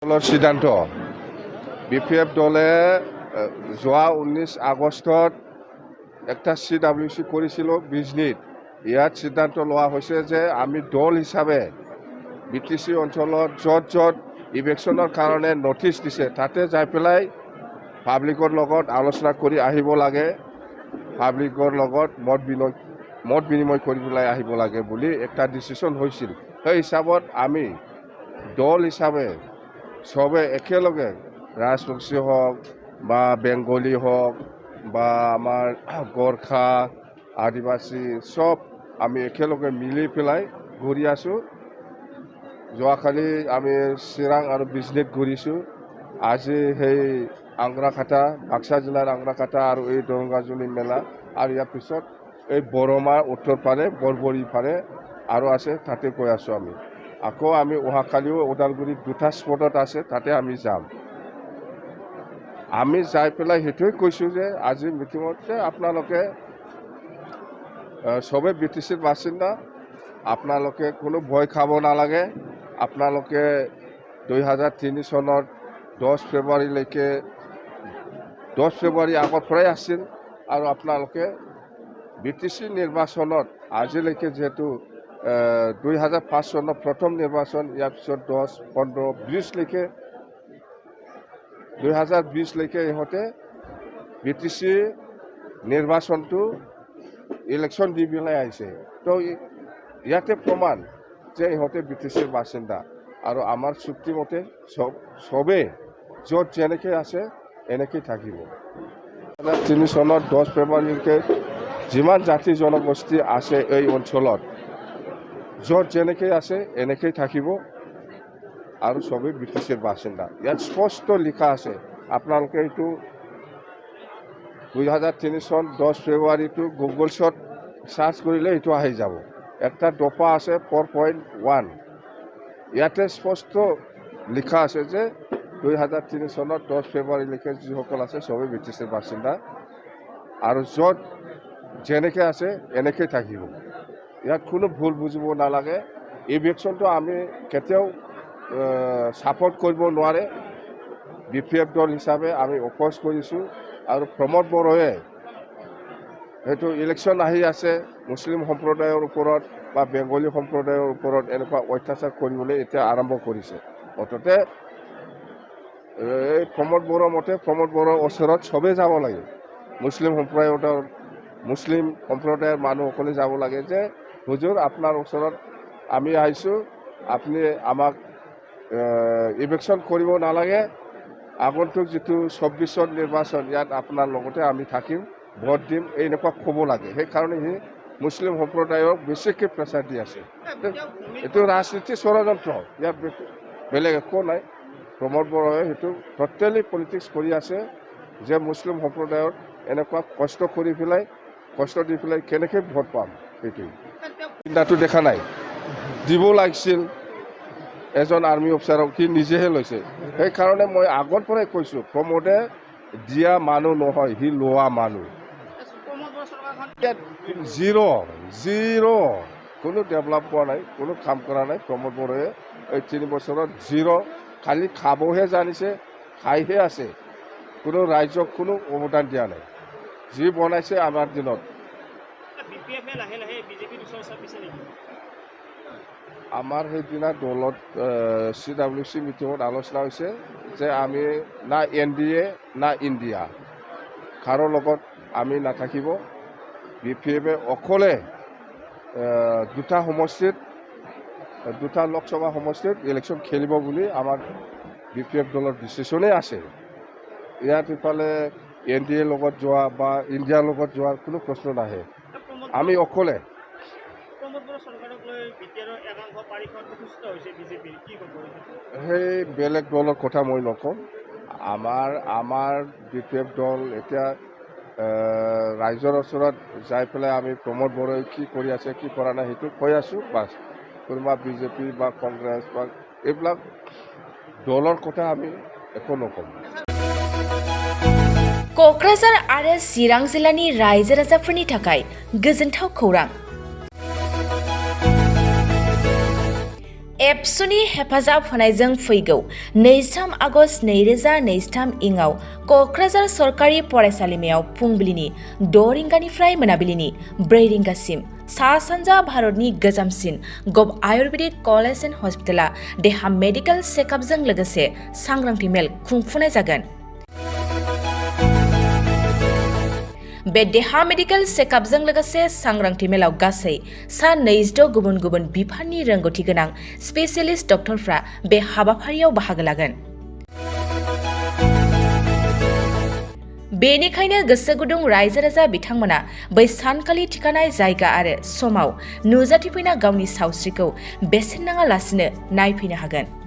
দলৰ সিদ্ধান্ত BPF দলে যোৱা 19 আগষ্টত একটা CWC কৰিছিল বিজনীত ইয়াত সিদ্ধান্ত লোৱা হৈছে যে আমি দল হিচাপে BTC অঞ্চলত য'ত ইলেকশ্যনৰ কাৰণে নটিচ দিছে তাতে যাই পেলাই পাব্লিকৰ লগত আলোচনা কৰি আহিব লাগে পাব্লিকৰ লগত মত বিনিময় কৰি পেলাই আহিব লাগে বুলি একটা ডিসিশন হৈছিল সেই হিচাপত আমি দল হিচাপে সবে একেলগে ৰাজবংশী হওক বা বেংগলী হওক বা আমাৰ গোৰ্খা আদিবাসী সব আমি একেলগে মিলি পেলাই ঘূৰি আছোঁ যোৱাকালি আমি চিৰাং আৰু বিজনীত ঘূৰিছোঁ আজি সেই আংৰাখাটা বাক্সা জিলাৰ আংৰাখাটা আৰু এই দৰংগাজুলি মেলা আৰু ইয়াৰ পিছত এই বৰমাৰ উত্তৰ পাৰে বৰবৰী পাৰে আৰু আছে তাতে গৈ আছোঁ আমি আকৌ আমি অহাকালিও ওদালগুৰিত দুটা স্পটত আছে তাতে আমি যাম আমি যাই পেলাই সেইটোৱে কৈছোঁ যে আজি মিটিঙত যে আপোনালোকে সবে BTCৰ বাসিন্দা আপোনালোকে কোনো ভয় খাব নালাগে আপোনালোকে 2003 চনৰ 10 ফেব্ৰুৱাৰীলৈকে 10 ফেব্ৰুৱাৰী আগৰ পৰাই আছিল আৰু আপোনালোকে BTC নিৰ্বাচনত আজিলৈকে যেহেতু 2005 চনৰ প্ৰথম নিৰ্বাচন ইয়াৰ পিছত 10, 15, 20 লৈকে 2020 লৈকে ইহঁতে BTC নিৰ্বাচনটো ইলেকশ্যন দি পেলাই আহিছে তো ইয়াতে প্ৰমাণ যে ইহঁতে BTCৰ বাসিন্দা আৰু আমাৰ চুক্তিমতে সবে য'ত যেনেকৈ আছে এনেকৈ থাকিব 2003 চনত 10 ফেব্ৰুৱাৰীলৈকে যিমান জাতি জনগোষ্ঠী আছে এই অঞ্চলত য'ত যেনেকৈ আছে এনেকৈ থাকিব আৰু সবে BTCৰ বাসিন্দা ইয়াত স্পষ্ট লিখা আছে আপোনালোকে এইটো 2003 চন 10 ফেব্ৰুৱাৰীটো গুগলছত সাৰ্চ কৰিলে এইটো আহি যাব একটা দফা আছে 4.1 ইয়াতে স্পষ্ট লিখা আছে যে 2003 চনত 10 ফেব্ৰুৱাৰীলৈকে যিসকল আছে সবে BTCৰ বাসিন্দা আৰু য'ত যেনেকৈ আছে এনেকৈ থাকিব ইয়াত কোনো ভুল বুজিব নালাগে ইলেকশ্যনটো আমি কেতিয়াও সাপোৰ্ট কৰিব নোৱাৰে BPF দল হিচাপে আমি অপোজ কৰিছোঁ আৰু প্ৰমোদ বড়োৱে সেইটো ইলেকশ্যন আহি আছে মুছলিম সম্প্ৰদায়ৰ ওপৰত বা বেংগলী সম্প্ৰদায়ৰ ওপৰত এনেকুৱা অত্যাচাৰ কৰিবলৈ এতিয়া আৰম্ভ কৰিছে অততে এই প্ৰমোদ বড়োৰ মতে প্ৰমোদ বড়োৰ ওচৰত সবে যাব লাগে মুছলিম সম্প্ৰদায়ৰ মানুহসকলে যাব লাগে যে হুজুৰ আপোনাৰ ওচৰত আমি আহিছোঁ আপুনি আমাক ইলেকশ্যন কৰিব নালাগে আগন্তুক যিটো 24 নিৰ্বাচন ইয়াত আপোনাৰ লগতে আমি থাকিম ভোট দিম এনেকুৱা ক'ব লাগে সেইকাৰণে সি মুছলিম সম্প্ৰদায়ক বেছিকৈ প্ৰেছাৰ দি আছে এইটো ৰাজনীতি ষড়যন্ত্ৰ ইয়াত বেলেগ একো নাই প্ৰমোদ বড়োৱে সেইটো টোটেলি পলিটিক্স কৰি আছে যে মুছলিম সম্প্ৰদায়ৰ এনেকুৱা কষ্ট দি পেলাই কেনেকৈ ভোট পাম সেইটোৱে চিন্তাটো দেখা নাই দিব লাগিছিল এজন আৰ্মি অফিচাৰক সি নিজেহে লৈছে সেইকাৰণে মই আগৰ পৰাই কৈছোঁ প্ৰমোদে দিয়া মানুহ নহয় সি লোৱা মানুহ জিৰ' কোনো ডেভেলপ হোৱা নাই কোনো কাম কৰা নাই প্ৰমোদ বড়োৱে এই 3 বছৰত জিৰ' খালি খাবহে জানিছে খাইহে আছে কোনো ৰাইজক কোনো অৱদান দিয়া নাই যি বনাইছে আমাৰ দিনত আমাৰ সেইদিনা দলত CWC মিটিঙত আলোচনা হৈছে যে আমি না NDA না ইণ্ডিয়া কাৰো লগত আমি নাথাকিব BPFে অকলে দুটা লোকসভা সমষ্টিত ইলেকশ্যন খেলিব বুলি আমাৰ BPF দলৰ ডিচিশ্যনেই আছে ইয়াত ইফালে NDA লগত যোৱা বা ইণ্ডিয়াৰ লগত যোৱাৰ কোনো প্ৰশ্ন নাহে আমি অকলে সেই বেলেগ দলৰ কথা মই নকওঁ আমাৰ BPF দল এতিয়া ৰাইজৰ ওচৰত যাই পেলাই আমি প্ৰমোদ বড়োৱে কি কৰি আছে কি কৰা নাই সেইটো কৈ আছোঁ বাছ কোনোবা BJP বা কংগ্ৰেছ বা এইবিলাক দলৰ কথা আমি একো নকওঁ क'क्राझार आरो चिरां जिल्लानि रायजो राजाफोरनि थाखाय गोजोनथाव खौरां एबसुनि हेफाजाब होनायजों फैगौ 23 आगस्ट 2023 इङाव क'क्राझार सरकारि फरायसालिमायाव फुंबिलिनि 6 रिंगानिफ्राय मोनाबिलिनि 4 रिंगासिम सा-सानजा भारतनि गोजामसिन गभ आयुर्वेदिक कलेज एन्ड हस्पिटाला देहा मेडिकेल चेकआपजों लोगोसे सांग्रांथि मेल खुंफुंनाय जागोन। बे देहा मेडिकेल चेकआपजों लोगोसे सांग्रांथि मेलाव गासै सा 26 गुबुन गुबुन बिफाननि रोंगौथि गोनां स्पेशलिस्ट डक्टरफ्रा बे हाबाफारियाव बाहागो लागोन। बेनिखायनो गोसो गुदुं रायजो राजा बिथांमोना बै सानखालि थिखानाय जायगा आरो समाव नुजाथिफैना गावनि सावस्रिखौ बेसेन नाङालासिनो नायफैनो हागोन।